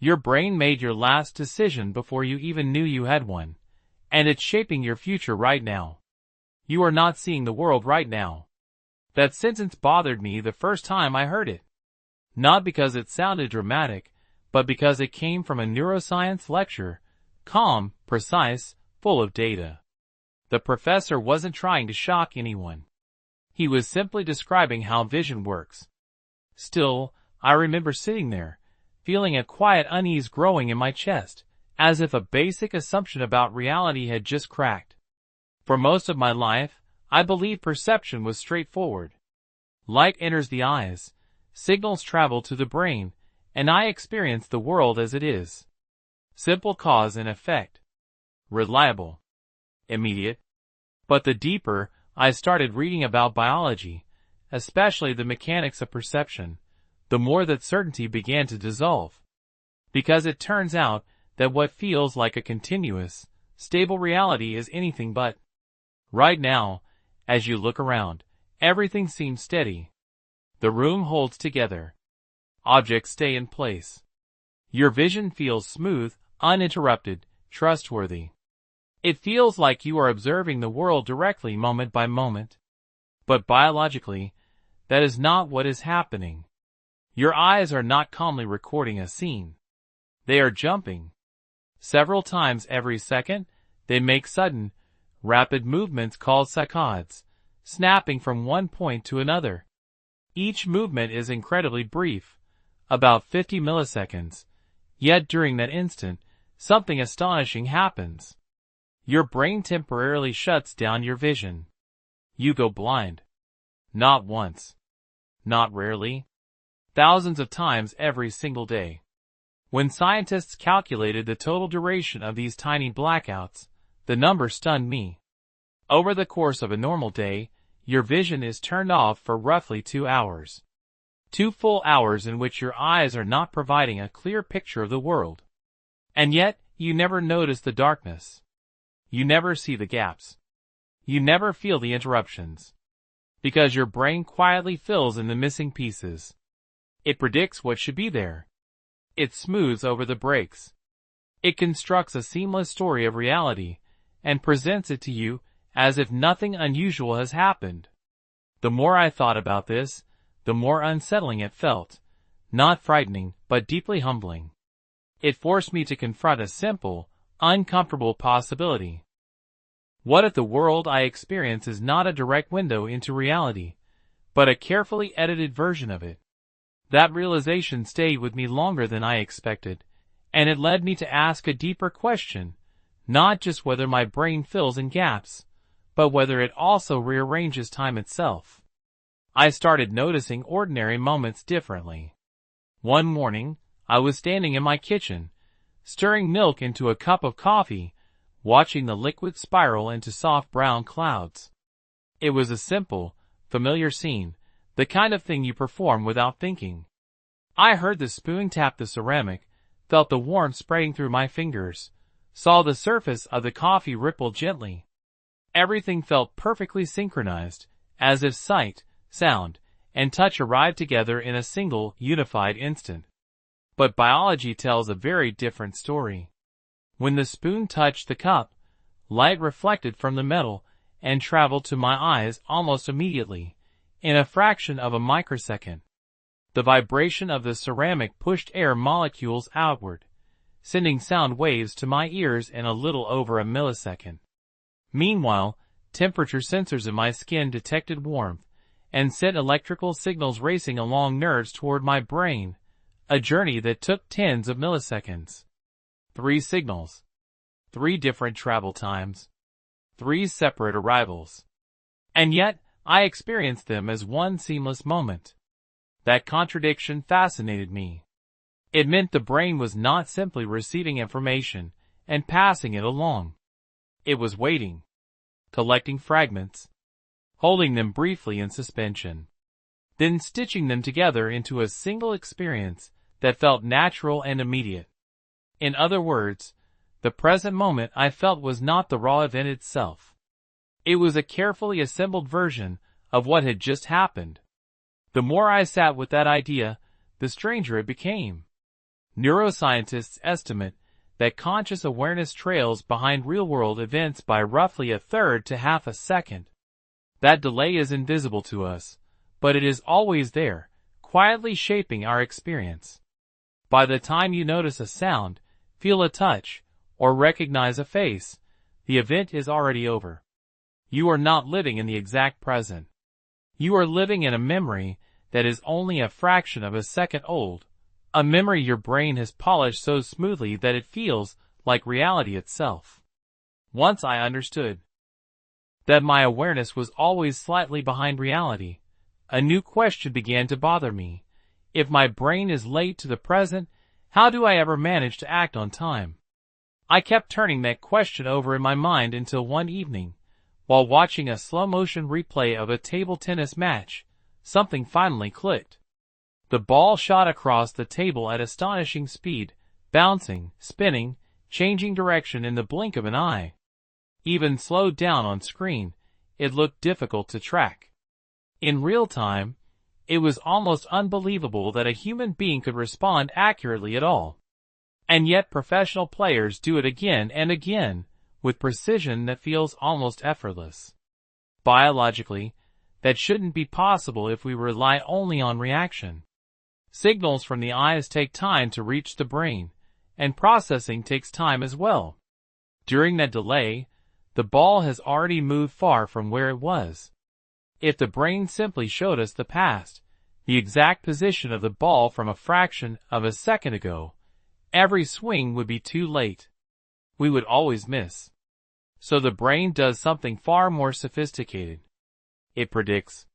Your brain made your last decision before you even knew you had one, and it's shaping your future right now. You are not seeing the world right now. That sentence bothered me the first time I heard it. Not because it sounded dramatic, but because it came from a neuroscience lecture, calm, precise, full of data. The professor wasn't trying to shock anyone. He was simply describing how vision works. Still, I remember sitting there, feeling a quiet unease growing in my chest, as if a basic assumption about reality had just cracked. For most of my life, I believed perception was straightforward. Light enters the eyes, signals travel to the brain, and I experience the world as it is. Simple cause and effect. Reliable. Immediate. But the deeper I started reading about biology, especially the mechanics of perception, the more that certainty began to dissolve. Because it turns out that what feels like a continuous, stable reality is anything but. Right now, as you look around, everything seems steady. The room holds together. Objects stay in place. Your vision feels smooth, uninterrupted, trustworthy. It feels like you are observing the world directly moment by moment. But biologically, that is not what is happening. Your eyes are not calmly recording a scene. They are jumping. Several times every second, they make sudden, rapid movements called saccades, snapping from one point to another. Each movement is incredibly brief, about 50 milliseconds, yet during that instant, something astonishing happens. Your brain temporarily shuts down your vision. You go blind. Not once. Not rarely. Thousands of times every single day. When scientists calculated the total duration of these tiny blackouts, the number stunned me. Over the course of a normal day, your vision is turned off for roughly 2 hours. 2 full hours in which your eyes are not providing a clear picture of the world. And yet, you never notice the darkness. You never see the gaps. You never feel the interruptions. Because your brain quietly fills in the missing pieces. It predicts what should be there. It smooths over the breaks. It constructs a seamless story of reality, and presents it to you as if nothing unusual has happened. The more I thought about this, the more unsettling it felt. Not frightening, but deeply humbling. It forced me to confront a simple, uncomfortable possibility. What if the world I experience is not a direct window into reality, but a carefully edited version of it? That realization stayed with me longer than I expected, and it led me to ask a deeper question, not just whether my brain fills in gaps, but whether it also rearranges time itself. I started noticing ordinary moments differently. One morning, I was standing in my kitchen, stirring milk into a cup of coffee, watching the liquid spiral into soft brown clouds. It was a simple, familiar scene, the kind of thing you perform without thinking. I heard the spoon tap the ceramic, felt the warmth spreading through my fingers, saw the surface of the coffee ripple gently. Everything felt perfectly synchronized, as if sight, sound, and touch arrived together in a single, unified instant. But biology tells a very different story. When the spoon touched the cup, light reflected from the metal and traveled to my eyes almost immediately, in a fraction of a microsecond. The vibration of the ceramic pushed air molecules outward, sending sound waves to my ears in a little over a millisecond. Meanwhile, temperature sensors in my skin detected warmth and sent electrical signals racing along nerves toward my brain, a journey that took tens of milliseconds. 3 signals. 3 different travel times. 3 separate arrivals. And yet, I experienced them as one seamless moment. That contradiction fascinated me. It meant the brain was not simply receiving information and passing it along. It was waiting, collecting fragments, holding them briefly in suspension, then stitching them together into a single experience that felt natural and immediate. In other words, the present moment I felt was not the raw event itself. It was a carefully assembled version of what had just happened. The more I sat with that idea, the stranger it became. Neuroscientists estimate that conscious awareness trails behind real-world events by roughly a third to half a second. That delay is invisible to us, but it is always there, quietly shaping our experience. By the time you notice a sound, feel a touch, or recognize a face, the event is already over. You are not living in the exact present. You are living in a memory that is only a fraction of a second old, a memory your brain has polished so smoothly that it feels like reality itself. Once I understood that my awareness was always slightly behind reality, a new question began to bother me. If my brain is late to the present, how do I ever manage to act on time? I kept turning that question over in my mind until one evening, while watching a slow-motion replay of a table tennis match, something finally clicked. The ball shot across the table at astonishing speed, bouncing, spinning, changing direction in the blink of an eye. Even slowed down on screen, it looked difficult to track. In real time, it was almost unbelievable that a human being could respond accurately at all. And yet professional players do it again and again, with precision that feels almost effortless. Biologically, that shouldn't be possible if we rely only on reaction. Signals from the eyes take time to reach the brain, and processing takes time as well. During that delay, the ball has already moved far from where it was. If the brain simply showed us the past, the exact position of the ball from a fraction of a second ago, every swing would be too late. We would always miss. So the brain does something far more sophisticated. It predicts.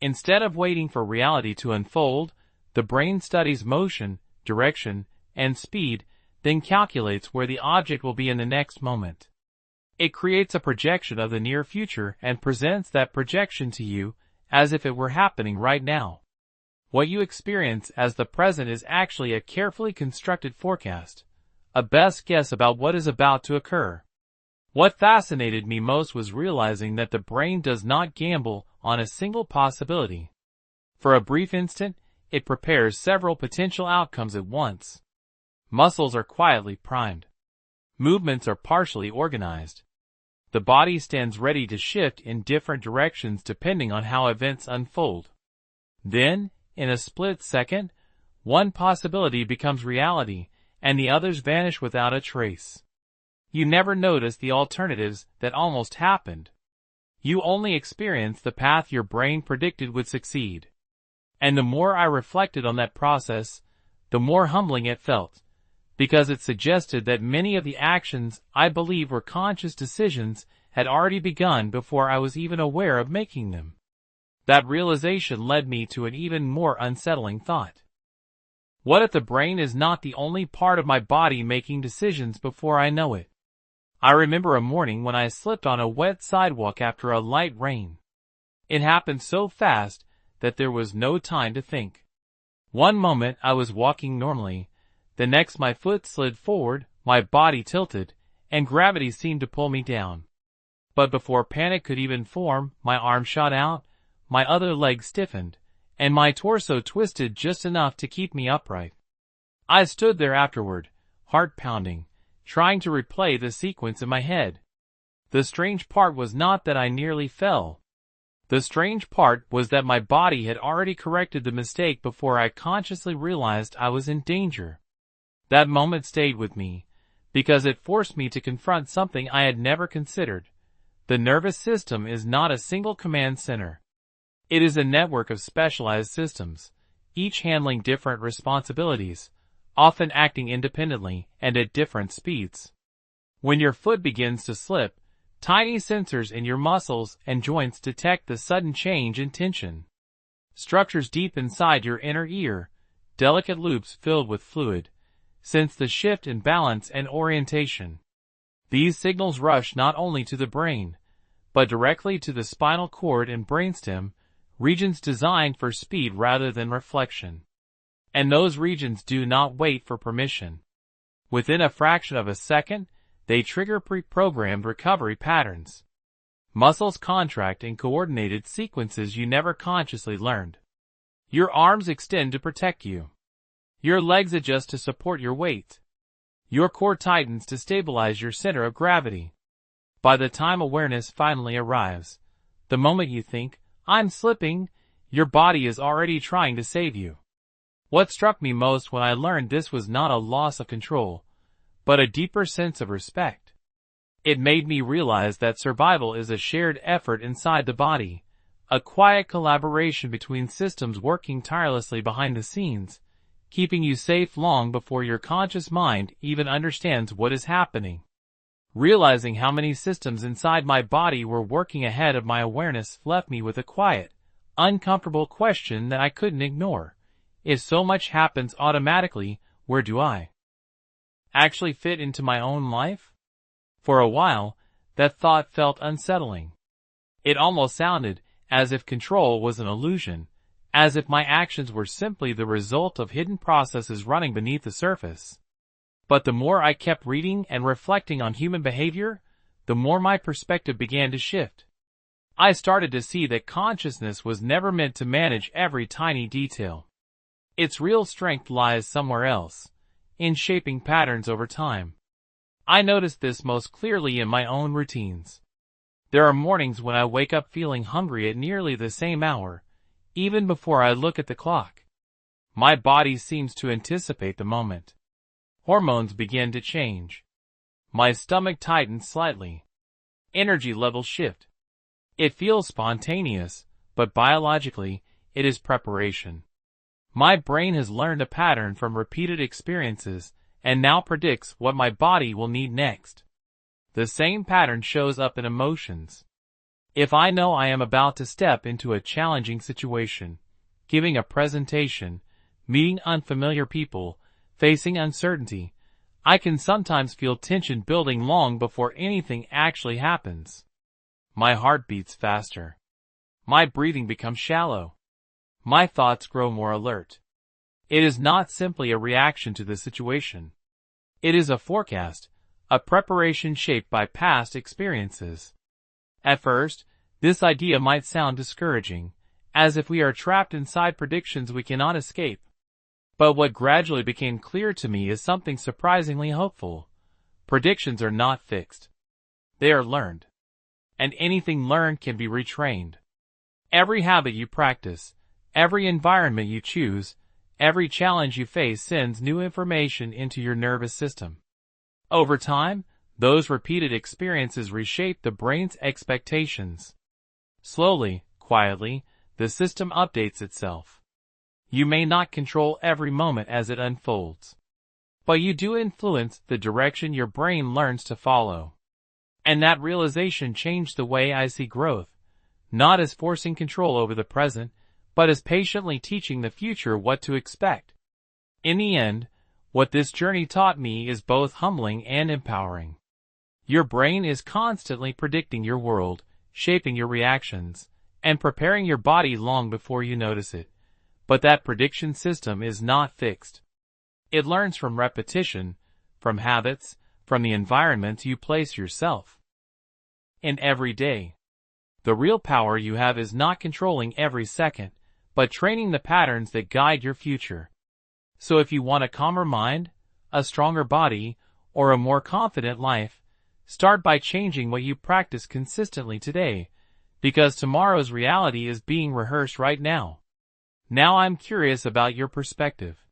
Instead of waiting for reality to unfold, the brain studies motion, direction, and speed, then calculates where the object will be in the next moment. It creates a projection of the near future and presents that projection to you as if it were happening right now. What you experience as the present is actually a carefully constructed forecast, a best guess about what is about to occur. What fascinated me most was realizing that the brain does not gamble on a single possibility. For a brief instant, it prepares several potential outcomes at once. Muscles are quietly primed. Movements are partially organized. The body stands ready to shift in different directions depending on how events unfold. Then, in a split second, one possibility becomes reality, and the others vanish without a trace. You never notice the alternatives that almost happened. You only experience the path your brain predicted would succeed. And the more I reflected on that process, the more humbling it felt, because it suggested that many of the actions I believed were conscious decisions had already begun before I was even aware of making them. That realization led me to an even more unsettling thought. What if the brain is not the only part of my body making decisions before I know it? I remember a morning when I slipped on a wet sidewalk after a light rain. It happened so fast that there was no time to think. One moment I was walking normally, the next my foot slid forward, my body tilted, and gravity seemed to pull me down. But before panic could even form, my arm shot out, my other leg stiffened, and my torso twisted just enough to keep me upright. I stood there afterward, heart pounding, trying to replay the sequence in my head. The strange part was not that I nearly fell. The strange part was that my body had already corrected the mistake before I consciously realized I was in danger. That moment stayed with me, because it forced me to confront something I had never considered. The nervous system is not a single command center. It is a network of specialized systems, each handling different responsibilities, often acting independently and at different speeds. When your foot begins to slip, tiny sensors in your muscles and joints detect the sudden change in tension. Structures deep inside your inner ear, delicate loops filled with fluid, sense the shift in balance and orientation. These signals rush not only to the brain, but directly to the spinal cord and brainstem, regions designed for speed rather than reflection. And those regions do not wait for permission. Within a fraction of a second, they trigger pre-programmed recovery patterns. Muscles contract in coordinated sequences you never consciously learned. Your arms extend to protect you. Your legs adjust to support your weight. Your core tightens to stabilize your center of gravity. By the time awareness finally arrives, the moment you think, "I'm slipping," your body is already trying to save you. What struck me most when I learned this was not a loss of control, but a deeper sense of respect. It made me realize that survival is a shared effort inside the body, a quiet collaboration between systems working tirelessly behind the scenes, keeping you safe long before your conscious mind even understands what is happening. Realizing how many systems inside my body were working ahead of my awareness left me with a quiet, uncomfortable question that I couldn't ignore. If so much happens automatically, where do I actually fit into my own life? For a while, that thought felt unsettling. It almost sounded as if control was an illusion, as if my actions were simply the result of hidden processes running beneath the surface. But the more I kept reading and reflecting on human behavior, the more my perspective began to shift. I started to see that consciousness was never meant to manage every tiny detail. Its real strength lies somewhere else, in shaping patterns over time. I noticed this most clearly in my own routines. There are mornings when I wake up feeling hungry at nearly the same hour, even before I look at the clock. My body seems to anticipate the moment. Hormones begin to change. My stomach tightens slightly. Energy levels shift. It feels spontaneous, but biologically, it is preparation. My brain has learned a pattern from repeated experiences and now predicts what my body will need next. The same pattern shows up in emotions. If I know I am about to step into a challenging situation, giving a presentation, meeting unfamiliar people, facing uncertainty, I can sometimes feel tension building long before anything actually happens. My heart beats faster. My breathing becomes shallow. My thoughts grow more alert. It is not simply a reaction to the situation. It is a forecast, a preparation shaped by past experiences. At first, this idea might sound discouraging, as if we are trapped inside predictions we cannot escape. But what gradually became clear to me is something surprisingly hopeful. Predictions are not fixed. They are learned. And anything learned can be retrained. Every habit you practice, every environment you choose, every challenge you face sends new information into your nervous system. Over time, those repeated experiences reshape the brain's expectations. Slowly, quietly, the system updates itself. You may not control every moment as it unfolds, but you do influence the direction your brain learns to follow. And that realization changed the way I see growth, not as forcing control over the present, but as patiently teaching the future what to expect. In the end, what this journey taught me is both humbling and empowering. Your brain is constantly predicting your world, shaping your reactions, and preparing your body long before you notice it. But that prediction system is not fixed. It learns from repetition, from habits, from the environment you place yourself in every day. The real power you have is not controlling every second, but training the patterns that guide your future. So if you want a calmer mind, a stronger body, or a more confident life, start by changing what you practice consistently today, because tomorrow's reality is being rehearsed right now. Now I'm curious about your perspective.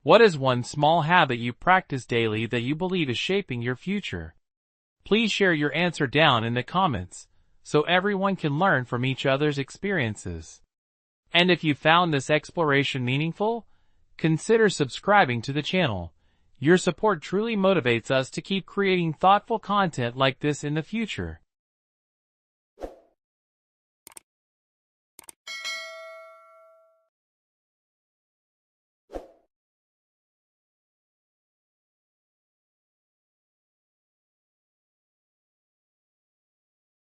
What is one small habit you practice daily that you believe is shaping your future? Please share your answer down in the comments, so everyone can learn from each other's experiences. And if you found this exploration meaningful, consider subscribing to the channel. Your support truly motivates us to keep creating thoughtful content like this in the future.